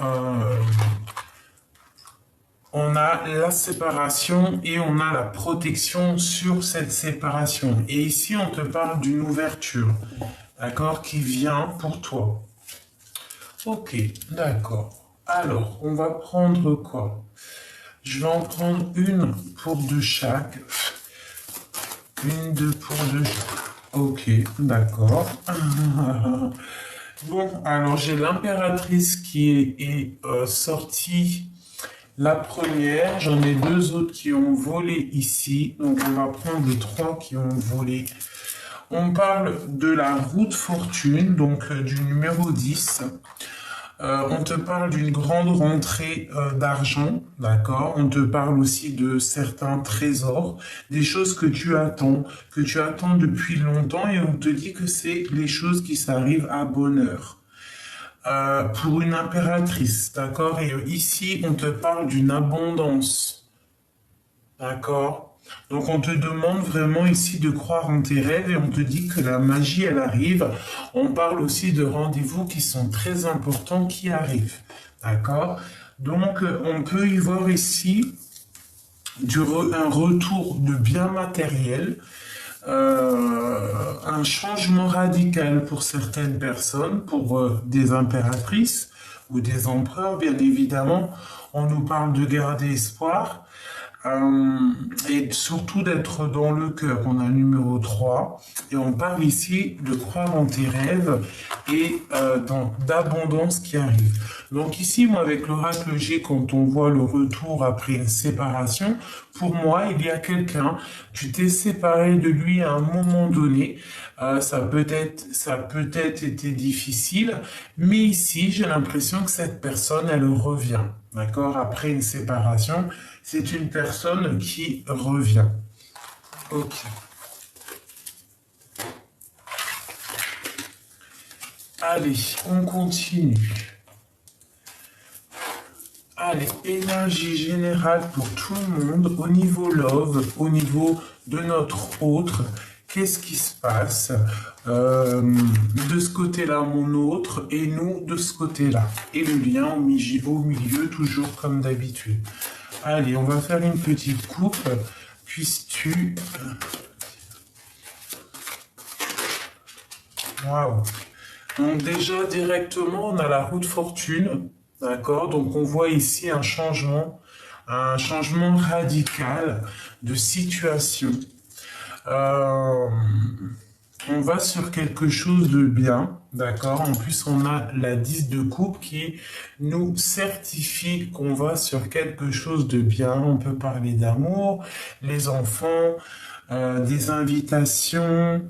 euh, on a la séparation et on a la protection sur cette séparation. Et ici, on te parle d'une ouverture, d'accord, qui vient pour toi. Ok, d'accord. Alors, on va prendre quoi? Je vais en prendre une pour de chaque. Une, deux pour deux. Ok, d'accord. Bon, alors j'ai l'impératrice qui est sortie. La première, j'en ai deux autres qui ont volé ici. Donc on va prendre les trois qui ont volé. On parle de la roue de fortune, donc du numéro 10. On te parle d'une grande rentrée d'argent, d'accord? On te parle aussi de certains trésors, des choses que tu attends depuis longtemps et on te dit que c'est les choses qui s'arrivent à bonne heure. Pour une impératrice, d'accord? Et ici, on te parle d'une abondance, d'accord? Donc on te demande vraiment ici de croire en tes rêves et on te dit que la magie, elle arrive. On parle aussi de rendez-vous qui sont très importants qui arrivent, d'accord? Donc on peut y voir ici un retour de biens matériels, un changement radical pour certaines personnes, pour des impératrices ou des empereurs, bien évidemment. On nous parle de garder espoir et surtout d'être dans le cœur. On a le numéro 3 et on parle ici de croire en tes rêves et d'abondance qui arrive. Donc ici, moi, avec l'oracle G, quand on voit le retour après une séparation, pour moi, il y a quelqu'un, tu t'es séparé de lui à un moment donné, ça peut être été difficile, mais ici, j'ai l'impression que cette personne, elle revient, d'accord? Après une séparation, c'est une personne qui revient. Ok. Allez, on continue. Allez, énergie générale pour tout le monde, au niveau love, au niveau de notre autre, qu'est-ce qui se passe de ce côté-là, mon autre, et nous de ce côté-là. Et le lien au milieu, toujours comme d'habitude. Allez, on va faire une petite coupe, puisses-tu... Waouh! Donc déjà, directement, on a la roue de fortune. D'accord? Donc on voit ici un changement radical de situation. Euh, on va sur quelque chose de bien, d'accord? En plus, on a la 10 de coupe qui nous certifie qu'on va sur quelque chose de bien. On peut parler d'amour, les enfants, des invitations,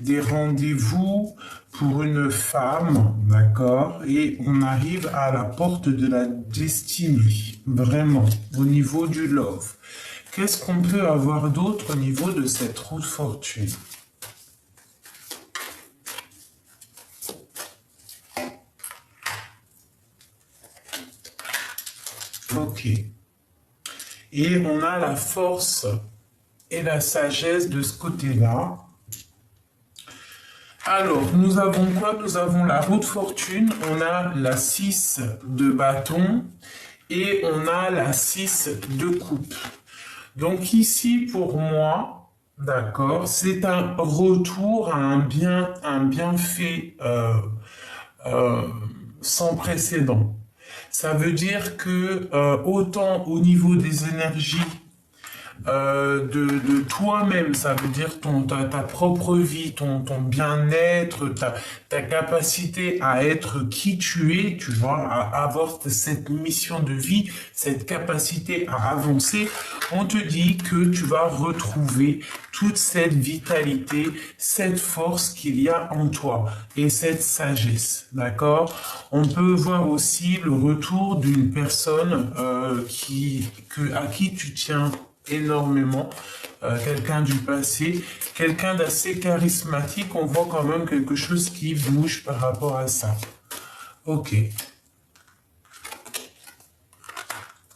des rendez-vous pour une femme, d'accord? Et on arrive à la porte de la destinée, vraiment, au niveau du love. Qu'est-ce qu'on peut avoir d'autre au niveau de cette roue de fortune? Ok. Et on a la force et la sagesse de ce côté-là. Alors, nous avons quoi? Nous avons la roue de fortune, on a la 6 de bâton et on a la 6 de coupe. Donc ici, pour moi, d'accord, c'est un retour à un bienfait sans précédent. Ça veut dire que autant au niveau des énergies de toi-même, ça veut dire ta propre vie, ton bien-être, ta capacité à être qui tu es, tu vois, à avoir cette mission de vie, cette capacité à avancer. On te dit que tu vas retrouver toute cette vitalité, cette force qu'il y a en toi et cette sagesse, d'accord? On peut voir aussi le retour d'une personne à qui tu tiens énormément, quelqu'un du passé, quelqu'un d'assez charismatique, on voit quand même quelque chose qui bouge par rapport à ça. Ok.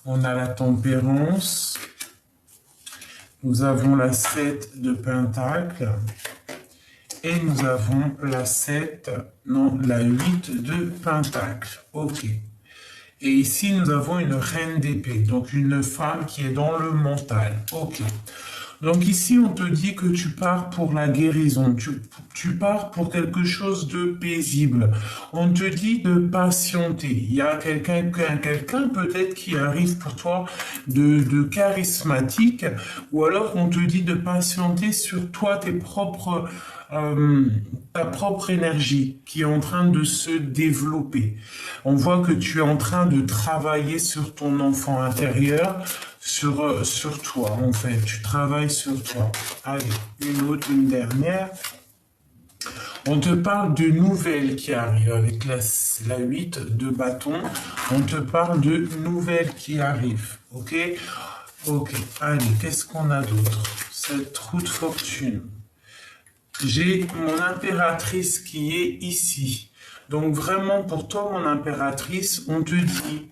On a la tempérance. Nous avons la 7 de pentacle. Et nous avons la 8 de pentacle. Ok. Et ici, nous avons une reine d'épée, donc une femme qui est dans le mental. Ok. Donc ici, on te dit que tu pars pour la guérison, tu pars pour quelque chose de paisible. On te dit de patienter. Il y a quelqu'un peut-être qui arrive pour toi de charismatique, ou alors on te dit de patienter sur toi, euh, ta propre énergie qui est en train de se développer. On voit que tu es en train de travailler sur ton enfant intérieur, sur toi, en fait. Tu travailles sur toi. Allez, une dernière. On te parle de nouvelles qui arrivent avec la 8 de bâton. On te parle de nouvelles qui arrivent. Ok? Ok. Allez, qu'est-ce qu'on a d'autre? Cette roue de fortune. J'ai mon impératrice qui est ici. Donc vraiment, pour toi, mon impératrice, on te dit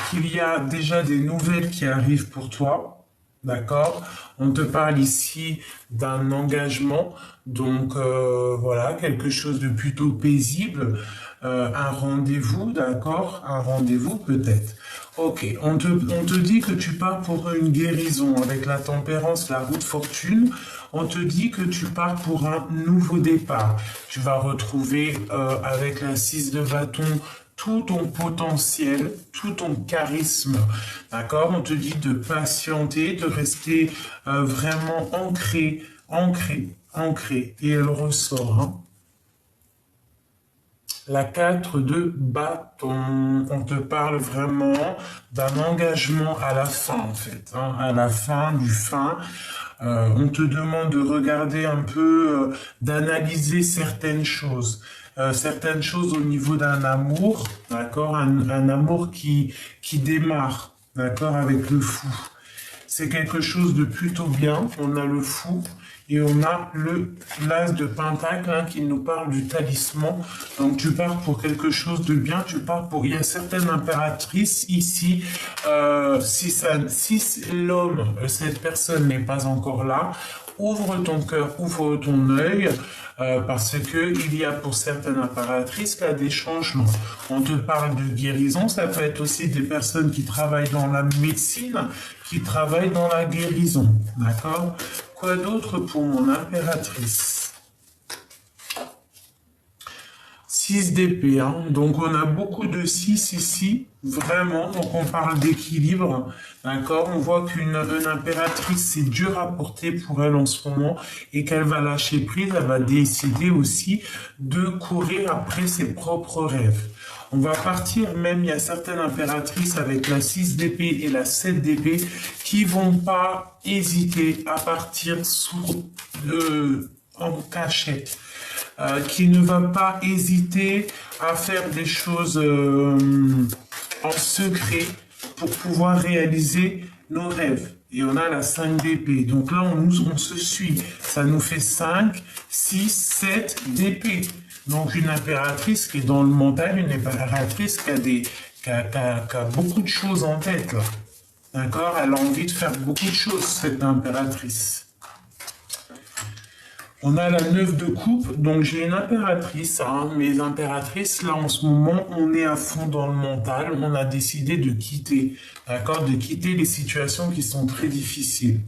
qu'il y a déjà des nouvelles qui arrivent pour toi, d'accord? On te parle ici d'un engagement, donc voilà, quelque chose de plutôt paisible, un rendez-vous, d'accord? Un rendez-vous peut-être. Ok, on te dit que tu pars pour une guérison avec la tempérance, la roue de fortune. On te dit que tu pars pour un nouveau départ. Tu vas retrouver avec la 6 de bâton tout ton potentiel, tout ton charisme. D'accord? On te dit de patienter, de rester vraiment ancré, ancré, ancré. Et elle ressort. Hein. La 4 de bâton, on te parle vraiment d'un engagement à la fin, en fait. Hein, à la fin, du fin. On te demande de regarder un peu, d'analyser certaines choses au niveau d'un amour, d'accord, un amour qui démarre, d'accord, avec le fou. C'est quelque chose de plutôt bien. On a le fou et on a le l'as de pentacle hein, qui nous parle du talisman. Donc tu pars pour quelque chose de bien. Tu pars pour. Il y a certaines impératrices ici. Si l'homme, cette personne n'est pas encore là, ouvre ton cœur, ouvre ton œil, parce que il y a pour certaines impératrices là des changements. On te parle de guérison, ça peut être aussi des personnes qui travaillent dans la médecine, qui travaillent dans la guérison, d'accord? Quoi d'autre pour mon impératrice? 6 d'épée, hein. Donc on a beaucoup de 6 ici, vraiment, donc on parle d'équilibre, d'accord? On voit qu'une impératrice, c'est dur à porter pour elle en ce moment, et qu'elle va lâcher prise, elle va décider aussi de courir après ses propres rêves. On va partir, même il y a certaines impératrices avec la 6 d'épée et la 7 d'épée qui vont pas hésiter à partir en cachette. Qui ne va pas hésiter à faire des choses en secret pour pouvoir réaliser nos rêves. Et on a la 5 d'épée. Donc là, on se suit. Ça nous fait 5, 6, 7 d'épée. Donc une impératrice qui est dans le mental, une impératrice qui a beaucoup de choses en tête. D'accord? Elle a envie de faire beaucoup de choses, cette impératrice. On a la 9 de coupe, donc j'ai une impératrice, hein. Mes impératrices, là en ce moment, on est à fond dans le mental, on a décidé de quitter, d'accord, de quitter les situations qui sont très difficiles.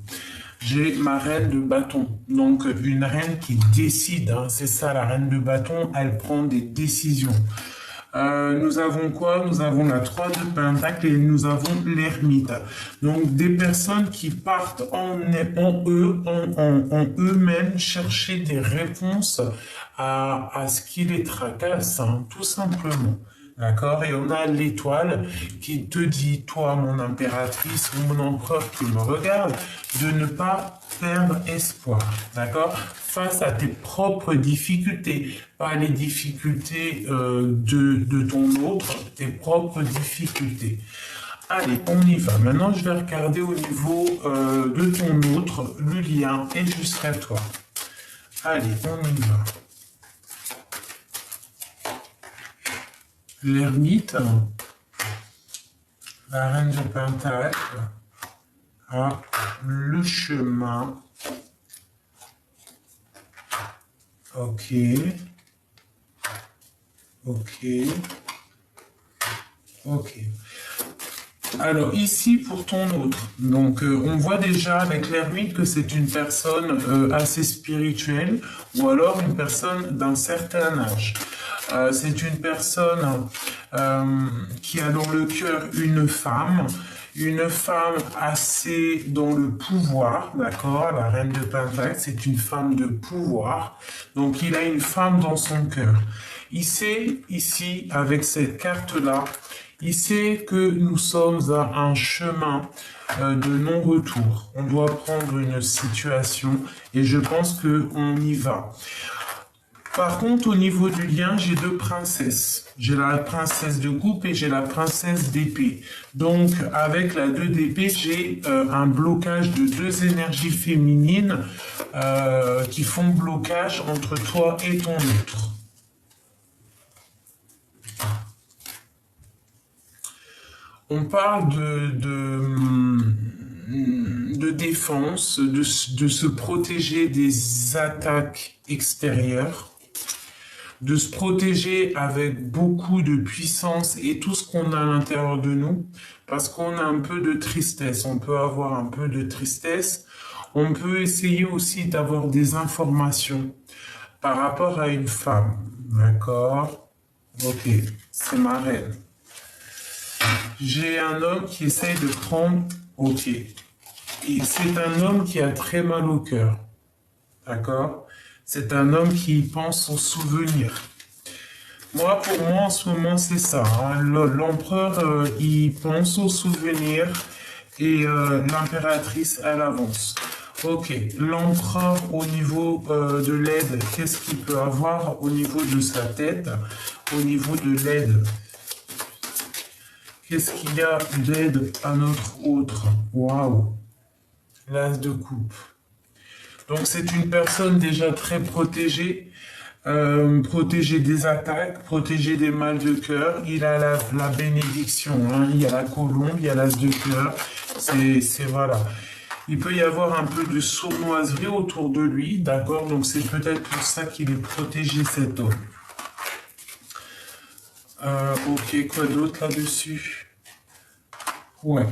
J'ai ma reine de bâton, donc une reine qui décide, hein. C'est ça la reine de bâton, elle prend des décisions. Nous avons quoi? Nous avons la 3 de pentacle et nous avons l'ermite. Donc des personnes qui partent en eux-mêmes chercher des réponses à ce qui les tracasse, hein, tout simplement. D'accord? Et on a l'étoile qui te dit, toi, mon impératrice ou mon empereur qui me regarde, de ne pas perdre espoir. D'accord? Face à tes propres difficultés, pas les difficultés de ton autre, tes propres difficultés. Allez, on y va. Maintenant, je vais regarder au niveau de ton autre, le lien est jusqu'à toi. Allez, on y va. L'ermite, la reine de pentacle, le chemin. Ok. Ok. Ok. Alors ici pour ton autre, donc on voit déjà avec l'ermite que c'est une personne assez spirituelle ou alors une personne d'un certain âge. C'est une personne qui a dans le cœur une femme assez dans le pouvoir, d'accord? La reine de Pentacle, c'est une femme de pouvoir, donc il a une femme dans son cœur. Il sait ici, avec cette carte-là, il sait que nous sommes à un chemin de non-retour. On doit prendre une situation et je pense qu'on y va. Par contre, au niveau du lien, j'ai deux princesses. J'ai la princesse de coupe et j'ai la princesse d'épée. Donc, avec la 2 d'épée, j'ai un blocage de deux énergies féminines qui font blocage entre toi et ton autre. On parle de défense, de se protéger des attaques extérieures, de se protéger avec beaucoup de puissance et tout ce qu'on a à l'intérieur de nous, parce qu'on a un peu de tristesse, on peut avoir un peu de tristesse, on peut essayer aussi d'avoir des informations par rapport à une femme, d'accord? Ok, c'est ma reine. J'ai un homme qui essaye de prendre... Ok. Et c'est un homme qui a très mal au cœur. D'accord? C'est un homme qui pense aux souvenirs. Moi, pour moi, en ce moment, c'est ça. Hein. L'empereur, il pense aux souvenirs et l'impératrice, elle avance. Ok. L'empereur, au niveau de l'aide, qu'est-ce qu'il peut avoir au niveau de sa tête? Au niveau de l'aide. Qu'est-ce qu'il y a d'aide à notre autre? Waouh! L'as de coupe. Donc c'est une personne déjà très protégée, protégée des attaques, protégée des mal de cœur. Il a la bénédiction, hein. Il y a la colombe, il y a l'as de cœur. C'est voilà. Il peut y avoir un peu de sournoiserie autour de lui, d'accord? Donc c'est peut-être pour ça qu'il est protégé cet homme. Ok, quoi d'autre là-dessus? Ouais.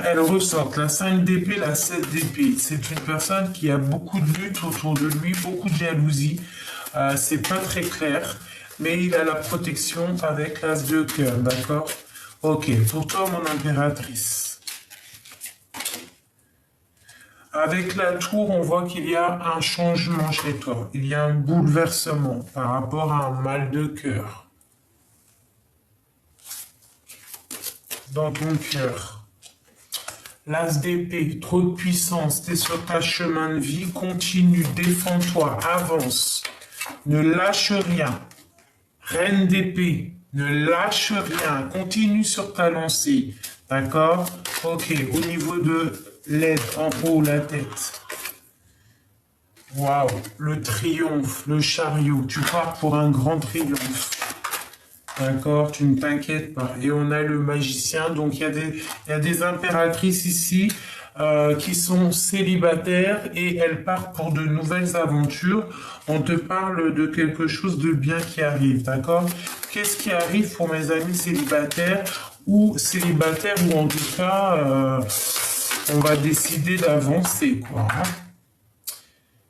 Elle ressort la 5 d'épée, la 7 d'épée. C'est une personne qui a beaucoup de lutte autour de lui, beaucoup de jalousie. C'est pas très clair, mais il a la protection avec l'as de cœur, d'accord? Ok, pour toi, mon impératrice. Avec la tour, on voit qu'il y a un changement chez toi. Il y a un bouleversement par rapport à un mal de cœur. Dans ton cœur. L'as d'épée, trop de puissance, t'es sur ta chemin de vie, continue, défends-toi, avance, ne lâche rien. Reine d'épée, ne lâche rien, continue sur ta lancée, d'accord? Ok, au niveau de l'aide, en haut, la tête. Waouh, le triomphe, le chariot, tu pars pour un grand triomphe. D'accord, tu ne t'inquiètes pas. Et on a le magicien, donc il y a des impératrices ici qui sont célibataires et elles partent pour de nouvelles aventures. On te parle de quelque chose de bien qui arrive, d'accord? Qu'est-ce qui arrive pour mes amis célibataires ou en tout cas, on va décider d'avancer, quoi. Hein?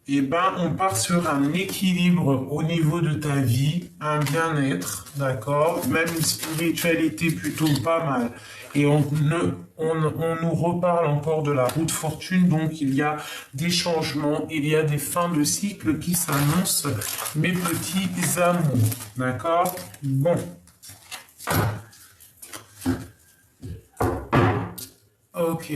Eh ben, on part sur un équilibre au niveau de ta vie, un bien-être, d'accord, même une spiritualité plutôt pas mal. Et on nous reparle encore de la roue de fortune, donc il y a des changements, il y a des fins de cycle qui s'annoncent, mes petits amours, d'accord? Bon. Ok.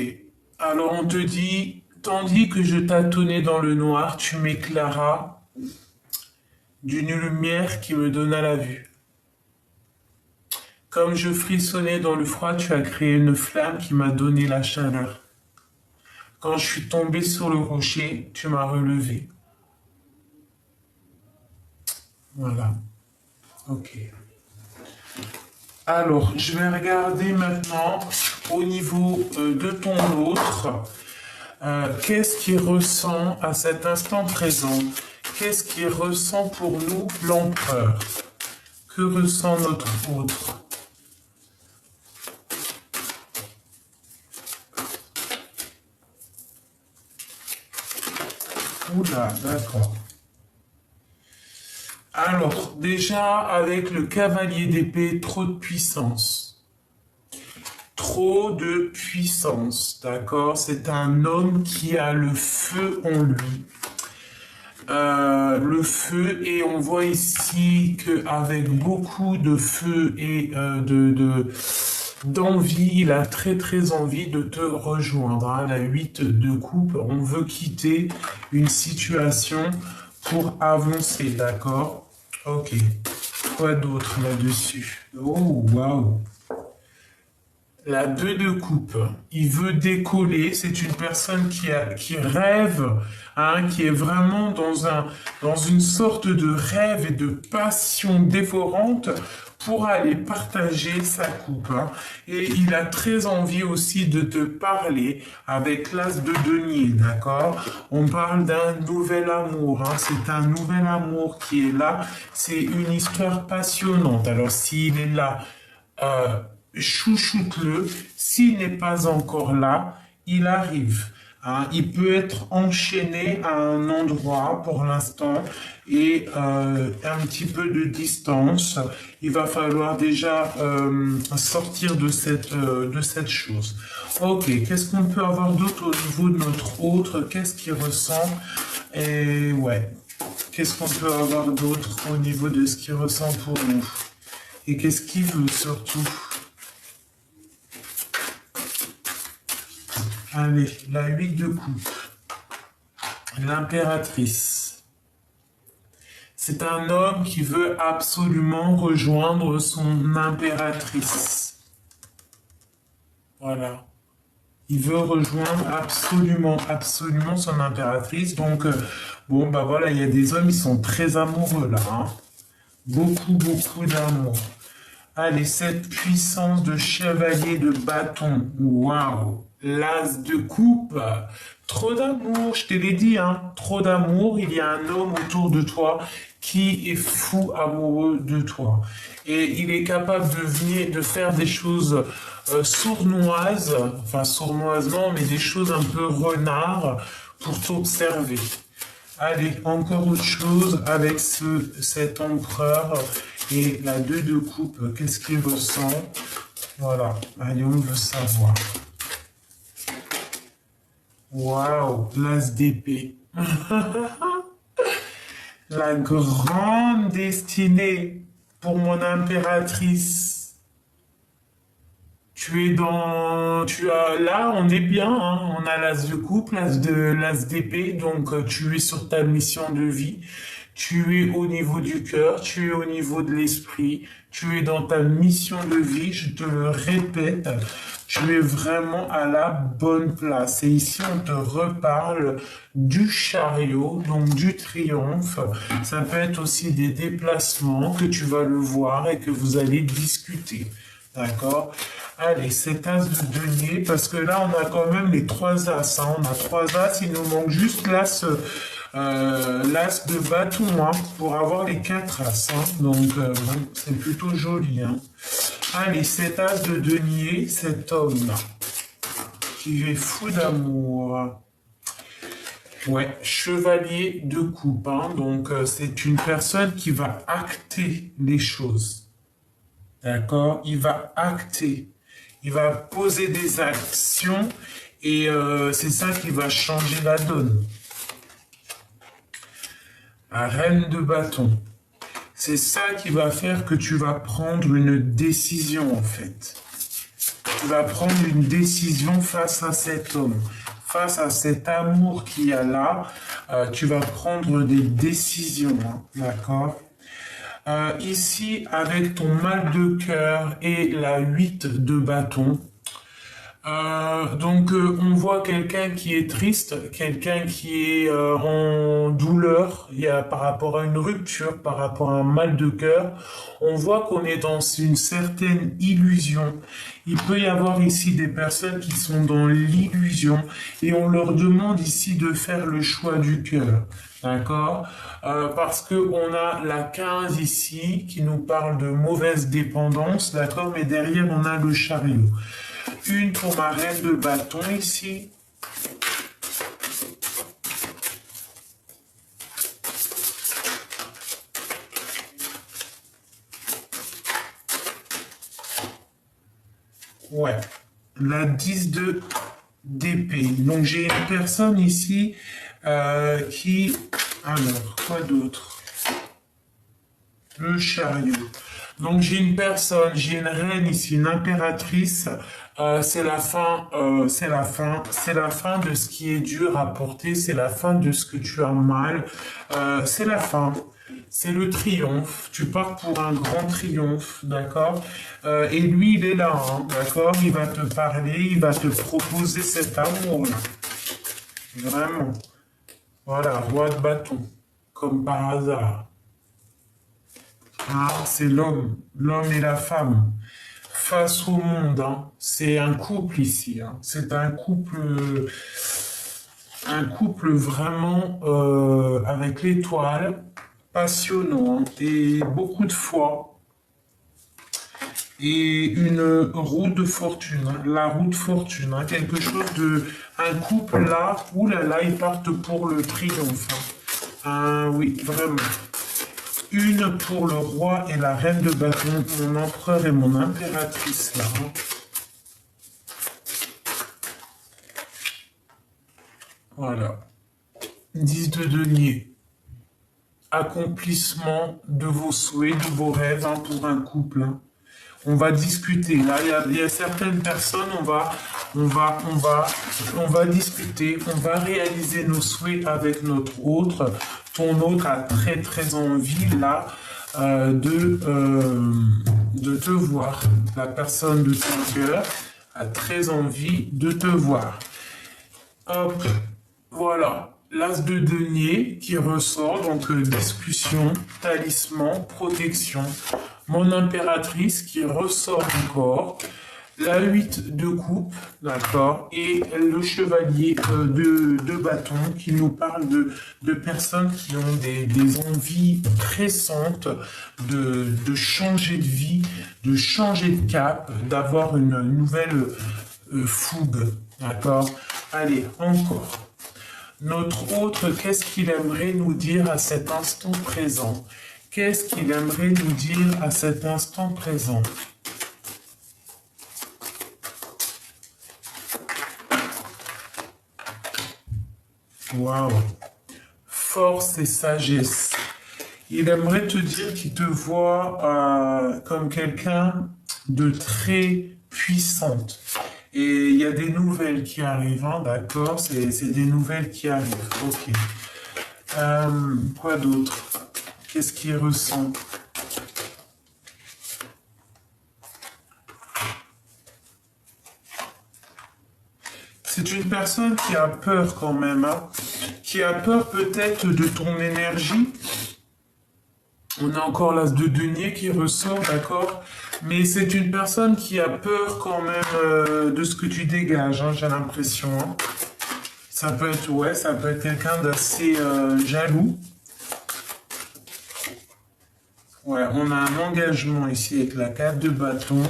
Alors on te dit... Tandis que je tâtonnais dans le noir, tu m'éclairas d'une lumière qui me donna la vue. Comme je frissonnais dans le froid, tu as créé une flamme qui m'a donné la chaleur. Quand je suis tombé sur le rocher, tu m'as relevé. Voilà. Ok. Alors, je vais regarder maintenant au niveau de ton autre. Qu'est-ce qu'il ressent à cet instant présent? Qu'est-ce qu'il ressent pour nous, l'empereur? Que ressent notre autre? Oula, d'accord. Alors, déjà, avec le cavalier d'épée, trop de puissance. Trop de puissance, d'accord? C'est un homme qui a le feu en lui. Le feu, et on voit ici qu'avec beaucoup de feu et d'envie, il a très envie de te rejoindre. Hein. La 8 de coupe, on veut quitter une situation pour avancer, d'accord? Ok. Quoi d'autre là-dessus? Oh, waouh! La 2 de coupe, il veut décoller, c'est une personne qui rêve, hein, qui est vraiment dans une sorte de rêve et de passion dévorante pour aller partager sa coupe. Hein. Et il a très envie aussi de te parler avec l'as de denier, d'accord? On parle d'un nouvel amour, hein, c'est un nouvel amour qui est là, c'est une histoire passionnante. Alors s'il est là, chouchoute-le. S'il n'est pas encore là, il arrive. Hein. Il peut être enchaîné à un endroit pour l'instant et un petit peu de distance. Il va falloir déjà sortir de cette chose. Ok, qu'est-ce qu'on peut avoir d'autre au niveau de notre autre? Qu'est-ce qu'il ressent? Et ouais, qu'est-ce qu'on peut avoir d'autre au niveau de ce qu'il ressent pour nous? Et qu'est-ce qu'il veut surtout? Allez, la 8 de coupe. L'impératrice. C'est un homme qui veut absolument rejoindre son impératrice. Voilà. Il veut rejoindre absolument son impératrice. Donc, bon, bah voilà, il y a des hommes, ils sont très amoureux là. Hein. Beaucoup d'amour. Allez, cette puissance de chevalier de bâton. Waouh! L'as de coupe. Trop d'amour, je te l'ai dit, hein. Trop d'amour. Il y a un homme autour de toi qui est fou amoureux de toi. Et il est capable de faire des choses sournoises, enfin sournoisement, mais des choses un peu renard pour t'observer. Allez, encore autre chose avec cet empereur et la 2 de coupe, qu'est-ce qu'il ressent? Voilà, allez, on veut savoir. Waouh, l'as d'épée. La grande destinée pour mon impératrice. Là, on est bien, hein, on a l'as de coupe, l'as d'épée, donc tu es sur ta mission de vie, tu es au niveau du cœur, tu es au niveau de l'esprit, tu es dans ta mission de vie, je te le répète, tu es vraiment à la bonne place. Et ici, on te reparle du chariot, donc du triomphe. Ça peut être aussi des déplacements que tu vas le voir et que vous allez discuter. D'accord? Allez, cet as de denier, parce que là, on a quand même les 3 as. Hein. On a 3 as, il nous manque juste l'as de bâton hein, pour avoir les 4 as. Hein. Donc, bon, c'est plutôt joli. Hein. Allez, cet as de denier, cet homme qui est fou d'amour. Ouais, chevalier de coupe. Hein. Donc, c'est une personne qui va acter les choses. D'accord? Il va acter. Il va poser des actions et c'est ça qui va changer la donne. La reine de bâton. C'est ça qui va faire que tu vas prendre une décision en fait. Tu vas prendre une décision face à cet homme. Face à cet amour qu'il y a là, tu vas prendre des décisions. Hein, d'accord? Ici, avec ton mal de cœur et la 8 de bâton, on voit quelqu'un qui est triste, quelqu'un qui est en douleur par rapport à une rupture, par rapport à un mal de cœur. On voit qu'on est dans une certaine illusion. Il peut y avoir ici des personnes qui sont dans l'illusion et on leur demande ici de faire le choix du cœur. D'accord? Parce que on a la 15 ici qui nous parle de mauvaise dépendance, d'accord? Mais derrière, on a le chariot. Une pour ma reine de bâton ici. Ouais, la 10 de d'épée. Donc j'ai une personne ici qui... Alors, quoi d'autre? Le chariot. Donc j'ai une personne, j'ai une reine ici, une impératrice. C'est la fin, c'est la fin, c'est la fin de ce qui est dur à porter, c'est la fin de ce que tu as mal, c'est la fin, c'est le triomphe. Tu pars pour un grand triomphe, d'accord? Et lui, il est là, hein, d'accord? Il va te parler, il va te proposer cet amour-là, vraiment. Voilà, roi de bâton, comme par hasard. Ah, c'est l'homme et la femme face au monde. Hein. C'est un couple ici. Hein. C'est un couple vraiment avec l'étoile, passionnant hein, et beaucoup de foi et une roue de fortune, hein, la roue de fortune, hein, quelque chose de un couple là, oulala, ils partent pour le triomphe. Hein. Ah, oui, vraiment. Une pour le roi et la reine de bâton, mon empereur et mon impératrice là. Hein. Voilà. 10 de denier. Accomplissement de vos souhaits, de vos rêves hein, pour un couple. Hein. On va discuter. Là, il y a certaines personnes, on va discuter, on va réaliser nos souhaits avec notre autre. Ton autre a très très envie là de te voir. La personne de ton cœur a très envie de te voir. Hop, voilà. L'as de denier qui ressort, donc discussion, talisman, protection. Mon impératrice qui ressort encore. La 8 de coupe, d'accord, et le chevalier de bâton qui nous parle de personnes qui ont des envies pressantes de changer de vie, de changer de cap, d'avoir une nouvelle fougue, d'accord. Allez, encore. Notre autre, qu'est-ce qu'il aimerait nous dire à cet instant présent? Qu'est-ce qu'il aimerait nous dire à cet instant présent? Waouh! Force et sagesse. Il aimerait te dire qu'il te voit comme quelqu'un de très puissante. Et il y a des nouvelles qui arrivent, hein, d'accord? C'est des nouvelles qui arrivent. Ok. Quoi d'autre? Qu'est-ce qu'il ressent? C'est une personne qui a peur quand même, hein, qui a peur peut-être de ton énergie. On a encore l'as de denier qui ressort, d'accord? Mais c'est une personne qui a peur quand même de ce que tu dégages, hein, j'ai l'impression. Hein. Ça peut être, ouais, ça peut être quelqu'un d'assez jaloux. Ouais, on a un engagement ici avec la 4 de bâton.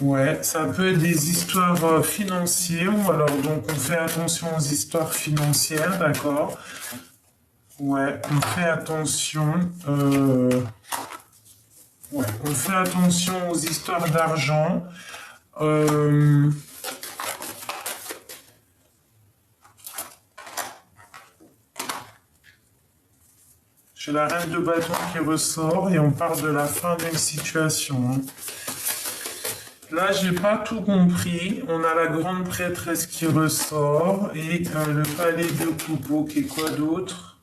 Ouais, ça peut être des histoires financières, ou alors donc on fait attention aux histoires financières, d'accord? Ouais, on fait attention. Ouais, on fait attention aux histoires d'argent. J'ai la reine de bâton qui ressort et on parle de la fin d'une situation. Hein. Là, j'ai pas tout compris. On a la grande prêtresse qui ressort et le palais de coupeau qui est quoi d'autre?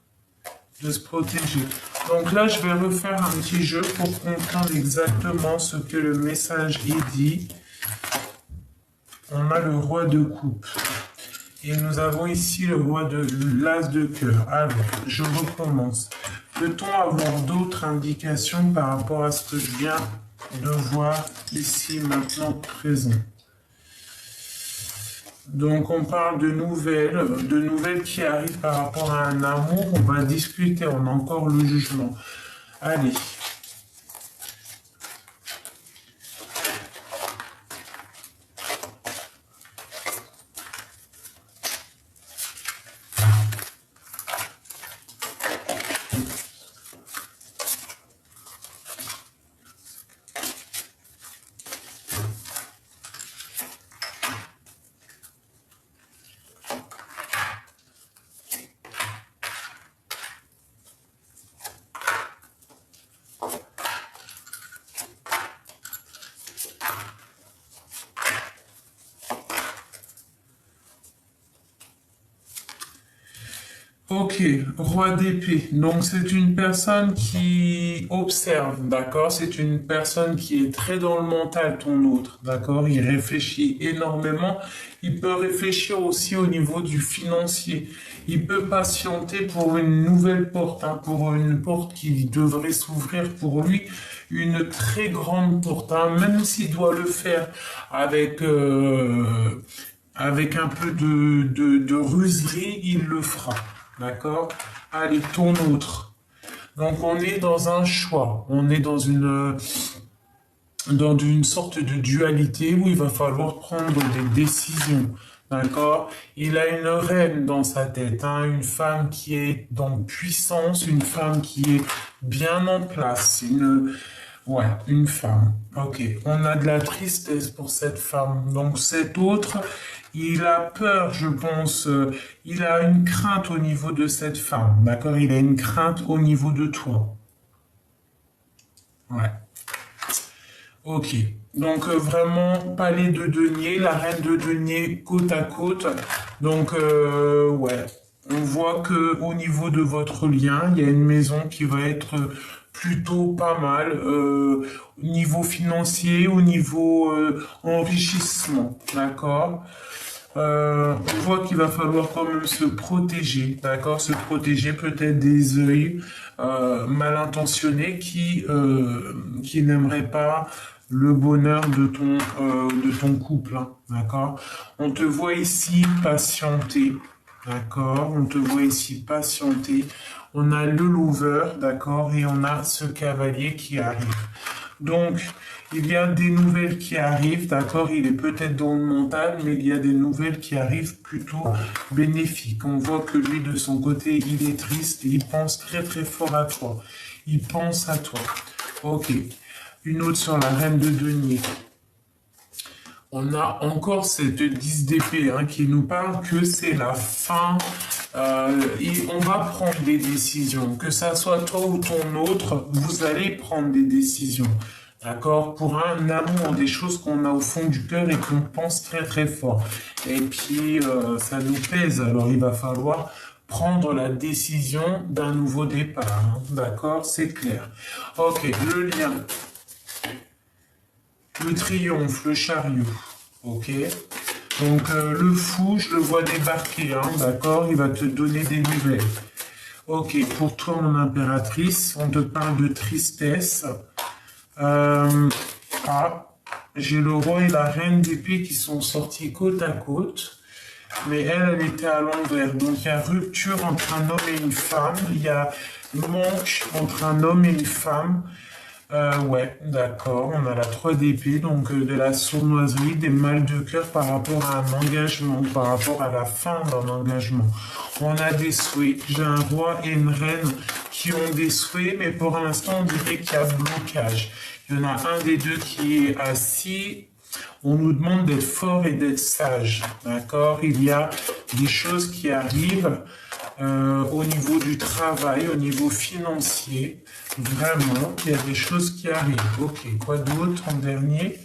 De se protéger. Donc là, je vais refaire un petit jeu pour comprendre exactement ce que le message est dit. On a le roi de coupe. Et nous avons ici le roi de l'as de cœur. Alors, je recommence. Peut-on avoir d'autres indications par rapport à ce que je viens de voir ici, maintenant, présent? Donc, on parle de nouvelles qui arrivent par rapport à un amour. On va discuter, on a encore le jugement. Allez. Ok, roi d'épée. Donc c'est une personne qui observe, d'accord? C'est une personne qui est très dans le mental, ton autre, d'accord? Il réfléchit énormément. Il peut réfléchir aussi au niveau du financier. Il peut patienter pour une nouvelle porte, hein, pour une porte qui devrait s'ouvrir pour lui, une très grande porte, hein, même s'il doit le faire avec avec un peu de ruserie, il le fera. D'accord? Allez, ton autre. Donc on est dans un choix, on est dans une sorte de dualité où il va falloir prendre des décisions. D'accord? Il a une reine dans sa tête, hein, une femme qui est dans puissance, une femme qui est bien en place, ouais, une femme. Ok, on a de la tristesse pour cette femme. Donc cet autre, il a peur, je pense, il a une crainte au niveau de cette femme. D'accord? Il a une crainte au niveau de toi. Ouais. Ok. Donc vraiment, palais de denier, la reine de denier côte à côte. Donc ouais, on voit que au niveau de votre lien, il y a une maison qui va être plutôt pas mal au niveau financier, au niveau enrichissement, d'accord? On voit qu'il va falloir quand même se protéger, d'accord? Se protéger peut-être des œils mal intentionnés qui n'aimeraient pas le bonheur de ton couple, hein, d'accord? On te voit ici patienter, d'accord? On te voit ici patienter. On a le lover, d'accord? Et on a ce cavalier qui arrive. Donc, il y a des nouvelles qui arrivent, d'accord? Il est peut-être dans le mental, mais il y a des nouvelles qui arrivent plutôt bénéfiques. On voit que lui, de son côté, il est triste et il pense très très fort à toi. Il pense à toi. Ok. Une autre sur la reine de denier. On a encore cette 10 d'épée hein, qui nous parle que c'est la fin et on va prendre des décisions. Que ça soit toi ou ton autre, vous allez prendre des décisions. D'accord? Pour un amour, des choses qu'on a au fond du cœur et qu'on pense très très fort. Et puis, ça nous pèse. Alors, il va falloir prendre la décision d'un nouveau départ. Hein. D'accord? C'est clair. Ok, le lien. Le triomphe, le chariot. Ok. Donc, le fou, je le vois débarquer. Hein, d'accord? Il va te donner des nouvelles. Ok, pour toi, mon impératrice, on te parle de tristesse. Ah, j'ai le roi et la reine d'épée qui sont sortis côte à côte, mais elle était à l'envers. Donc il y a rupture entre un homme et une femme, il y a manque entre un homme et une femme. Ouais, d'accord, on a la 3 d'épée, donc de la sournoiserie, des mal de cœur par rapport à un engagement, par rapport à la fin d'un engagement. On a des souhaits, j'ai un roi et une reine qui ont des souhaits, mais pour l'instant on dirait qu'il y a blocage. Il y en a un des deux qui est assis. On nous demande d'être fort et d'être sage, d'accord? Il y a des choses qui arrivent au niveau du travail, au niveau financier. Vraiment, il y a des choses qui arrivent. Ok, quoi d'autre en dernier?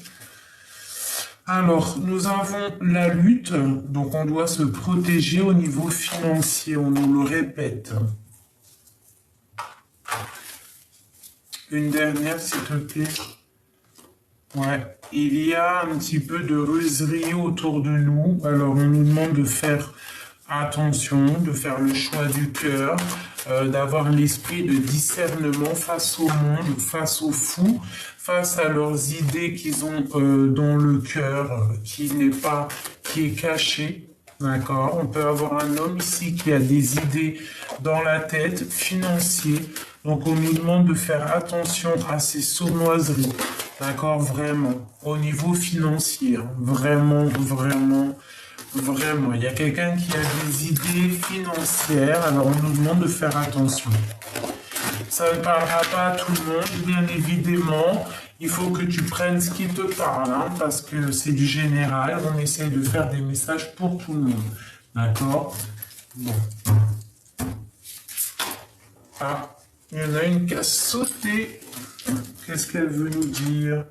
Alors, nous avons la lutte, donc on doit se protéger au niveau financier, on nous le répète. Une dernière, s'il te plaît. Ouais, il y a un petit peu de ruserie autour de nous. Alors, on nous demande de faire attention, de faire le choix du cœur, d'avoir l'esprit de discernement face au monde, face aux fous, face à leurs idées qu'ils ont dans le cœur, qui est caché. D'accord? On peut avoir un homme ici qui a des idées dans la tête, financier. Donc on nous demande de faire attention à ces sournoiseries. D'accord? Vraiment. Au niveau financier. Hein. Vraiment, vraiment, vraiment. Il y a quelqu'un qui a des idées financières. Alors on nous demande de faire attention. Ça ne parlera pas à tout le monde, bien évidemment. Il faut que tu prennes ce qui te parle, hein, parce que c'est du général. On essaye de faire des messages pour tout le monde. D'accord? Bon. Ah, il y en a une qui a sauté. Qu'est-ce qu'elle veut nous dire?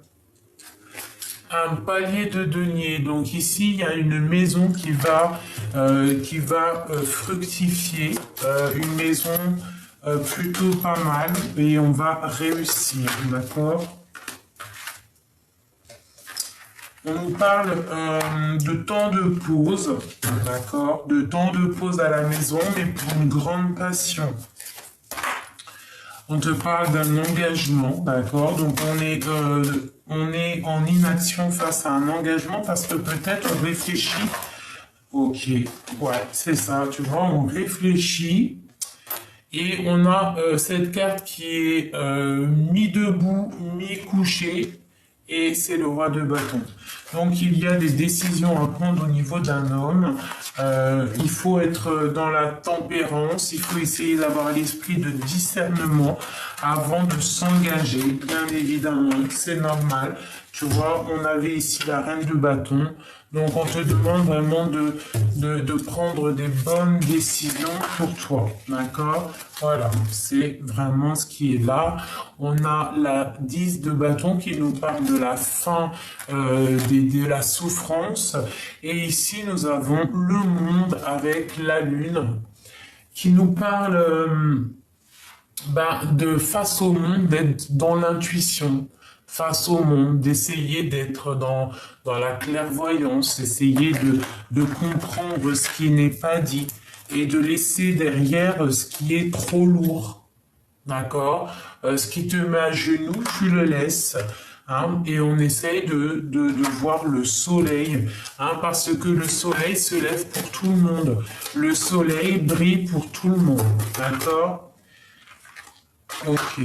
un palier de denier. Donc ici, il y a une maison qui va fructifier, une maison plutôt pas mal, et on va réussir, d'accord? On nous parle de temps de pause, d'accord? De temps de pause à la maison, mais pour une grande passion. On te parle d'un engagement, d'accord? Donc on est en inaction face à un engagement parce que peut-être on réfléchit. Ok, ouais, c'est ça, tu vois, on réfléchit et on a cette carte qui est mi-debout, mi-couché, et c'est le roi de bâton. Donc il y a des décisions à prendre au niveau d'un homme. Il faut être dans la tempérance, il faut essayer d'avoir l'esprit de discernement avant de s'engager, bien évidemment, c'est normal. Tu vois, on avait ici la reine de bâton. Donc on te demande vraiment de prendre des bonnes décisions pour toi, d'accord? Voilà, c'est vraiment ce qui est là. On a la 10 de bâton qui nous parle de la fin de la souffrance. Et ici, nous avons le monde avec la lune qui nous parle de face au monde, d'être dans l'intuition. Face au monde, d'essayer d'être dans la clairvoyance, essayer de comprendre ce qui n'est pas dit et de laisser derrière ce qui est trop lourd. D'accord? Ce qui te met à genoux, tu le laisses. Hein, et on essaye de voir le soleil, hein, parce que le soleil se lève pour tout le monde. Le soleil brille pour tout le monde. D'accord? Ok.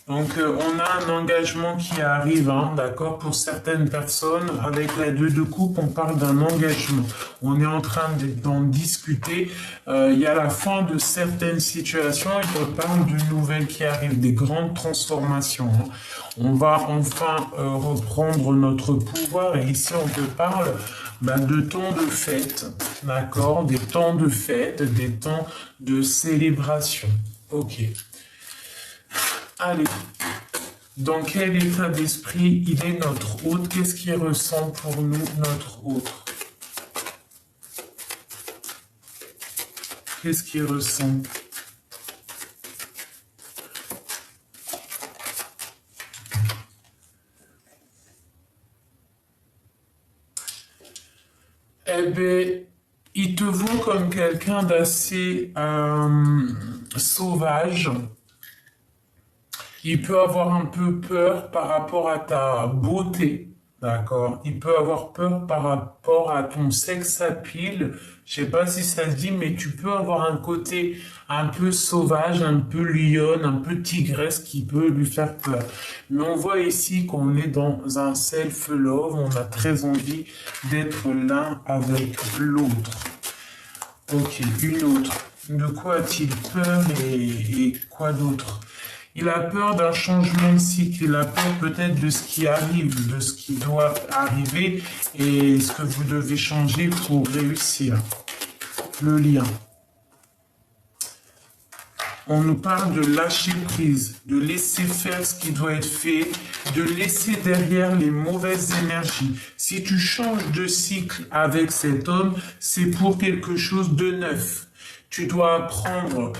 Donc, on a un engagement qui arrive, hein, d'accord, pour certaines personnes. Avec la 2 de coupe, on parle d'un engagement. On est en train d'en discuter. Il y a la fin de certaines situations et on parle d'une nouvelle qui arrive, des grandes transformations. Hein. On va enfin reprendre notre pouvoir et ici, on te parle de temps de fête, d'accord, des temps de fête, des temps de célébration. Ok. Allez, dans quel état d'esprit il est notre hôte? Qu'est-ce qu'il ressent pour nous, notre hôte? Qu'est-ce qu'il ressent? Eh bien, il te voit comme quelqu'un d'assez sauvage. Il peut avoir un peu peur par rapport à ta beauté, d'accord? Il peut avoir peur par rapport à ton sex appeal. Je sais pas si ça se dit, mais tu peux avoir un côté un peu sauvage, un peu lionne, un peu tigresse qui peut lui faire peur. Mais on voit ici qu'on est dans un self-love. On a très envie d'être l'un avec l'autre. Ok, une autre. De quoi a-t-il peur et quoi d'autre? Il a peur d'un changement de cycle, il a peur peut-être de ce qui arrive, de ce qui doit arriver et ce que vous devez changer pour réussir. Le lien. On nous parle de lâcher prise, de laisser faire ce qui doit être fait, de laisser derrière les mauvaises énergies. Si tu changes de cycle avec cet homme, c'est pour quelque chose de neuf. Tu dois apprendre,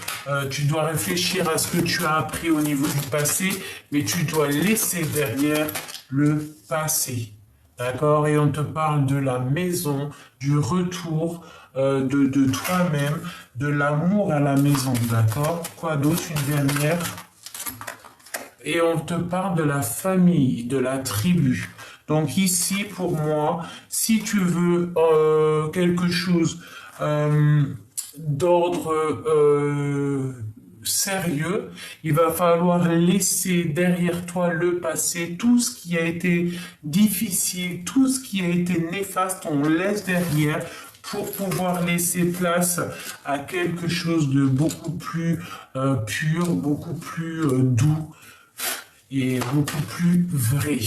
tu dois réfléchir à ce que tu as appris au niveau du passé, mais tu dois laisser derrière le passé. D'accord? Et on te parle de la maison, du retour de toi-même, de l'amour à la maison. D'accord? Quoi d'autre? Une dernière. Et on te parle de la famille, de la tribu. Donc ici, pour moi, si tu veux quelque chose d'ordre sérieux, il va falloir laisser derrière toi le passé, tout ce qui a été difficile, tout ce qui a été néfaste, on laisse derrière pour pouvoir laisser place à quelque chose de beaucoup plus pur, beaucoup plus doux et beaucoup plus vrai.